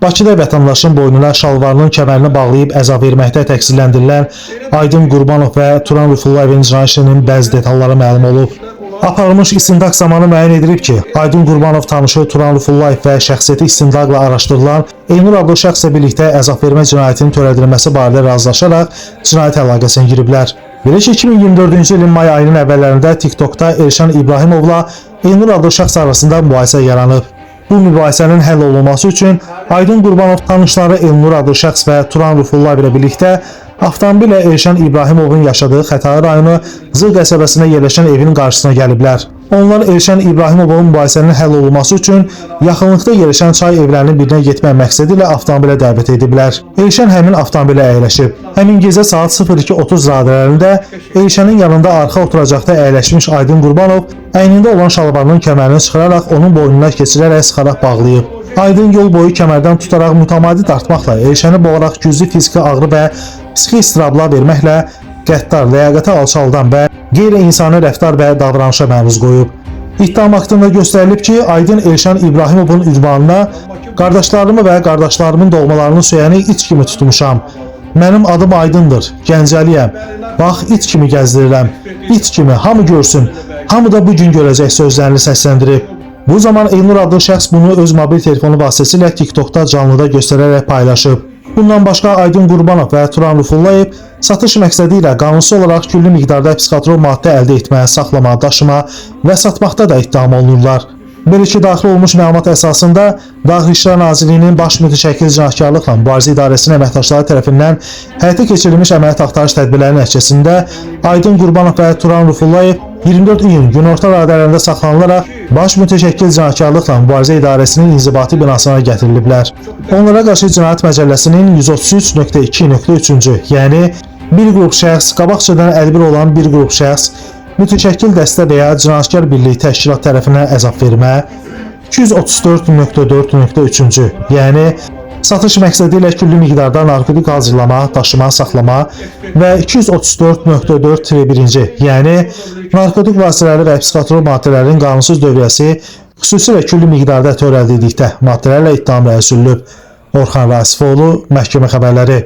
Bakıda vətəndaşın boynuna şalvarının kəmərini bağlayıb əza verməkdə təqsirləndirilən Aydın Qurbanov və Turan Rüfullayevin cinayət işinin bəzi detalları məlum olub. Aparılmış istintaq zamanı müəyyən edilib ki, Aydın Qurbanov tanışı Turan Rüfullayev və şəxsiyyəti istintaqla araşdırılan Elnur adlı şəxslə birlikdə əzab vermə cinayətinin törədilməsi barədə razılaşaraq cinayət əlaqəsinə giriblər. Belə ki, 2024-cü ilin may ayının əvvəllərində TikTokda Elşan İbrahimovla Elnur adlı şəxs arasında mübahisə yaranıb. Bu mübahisənin həll olunması üçün Aydın Qurbanov tanışları Elnur adlı şəxs və Turan Rüfullayev ilə birlikdə avtomobillə Elşan İbrahimovun yaşadığı Xətai rayonu Zıl qəsəbəsində yerləşən evinin qarşısına gəliblər. Onlar Elşan İbrahimovun mübahisənin həll olunması üçün yaxınlıqda yerləşən çay evlərinin birinə getmək məqsədi ilə avtomobilə dəvət ediblər. Elşan həmin avtomobilə əyləşib. Həmin gecə saat 02:30 radələrində Elşanın yanında arxa oturacaqda əyləşmiş Aydın Qurbanov əynində olan şalvarının kəmərini çıxararaq onun boynuna keçirərək sıxaraq bağlayıb. Aydın yol boyu kəmərdən tutaraq mütəmadi dartmaqla Elşanı boğaraq güclü fiziki ağrı və psixi istirablar verməklə qəddar, ləyaqətə alçaldan və qeyri-insani rəftar və davranışa məruz qoyub. İttiham haqqında göstərilib ki, Aydın Elşan İbrahimovun ünvanına qardaşlarımı və qardaşlarımın doğmalarını söyəni it kimi tutmuşam. Mənim adım Aydındır, Gəncəliyəm. Bax, it kimi gəzdirirəm. İt kimi, hamı görsün, hamı da bugün görəcək sözlərini səsləndirib. Bu zaman Elnur adlı şəxs bunu öz mobil telefonu vasitəsilə TikTokda canlıda göstərərək paylaşıb. Bundan başqa Aydın Qurbanov və Turan Rüfullayev satış məqsədi ilə qanunsuz olaraq küllü miqdarda psixotrop maddə əldə etmə, saxlama, daşıma və satmaqda da ittiham olunurlar. Belə ki, daxil olmuş məlumat əsasında Daxili İşlər Nazirliyinin Baş Mütəşəkkil Cinayətkarlıqla Mübarizə İdarəsinin əməkdaşları tərəfindən həyata keçirilmiş əməliyyat axtarış tədbirləri nəticəsində Aydın Qurbanov və Turan Rüfullayev 24 iyun günorta radələrində saxlanılaraq Baş Mütəşəkkil Cinayətkarlıqla Mübarizə İdarəsinin inzibati binasına gətiriliblər. Onlara qarşı Cinayət Məcəlləsinin 133.2.3-cü, yəni bir qrup şəxs, qabaqcadan əlbir olan bir qrup şəxs, mütəşəkkil dəstə və ya cinayətkar birlik təşkilat tərəfindən əzab vermə, 234.4.3-cü, yəni satış məqsədi ilə küllü miqdarda narkotik hazırlama, daşıma, saxlama və 234.4.1-ci, yəni narkotik vasitələri və psixotrop maddələrin qanunsuz dövriyyəsi xüsusi və küllü miqdarda törəldildikdə maddələrlə ittiham rəis sürülüb. Orxan Rasifoğlu, Məhkəmə Xəbərləri.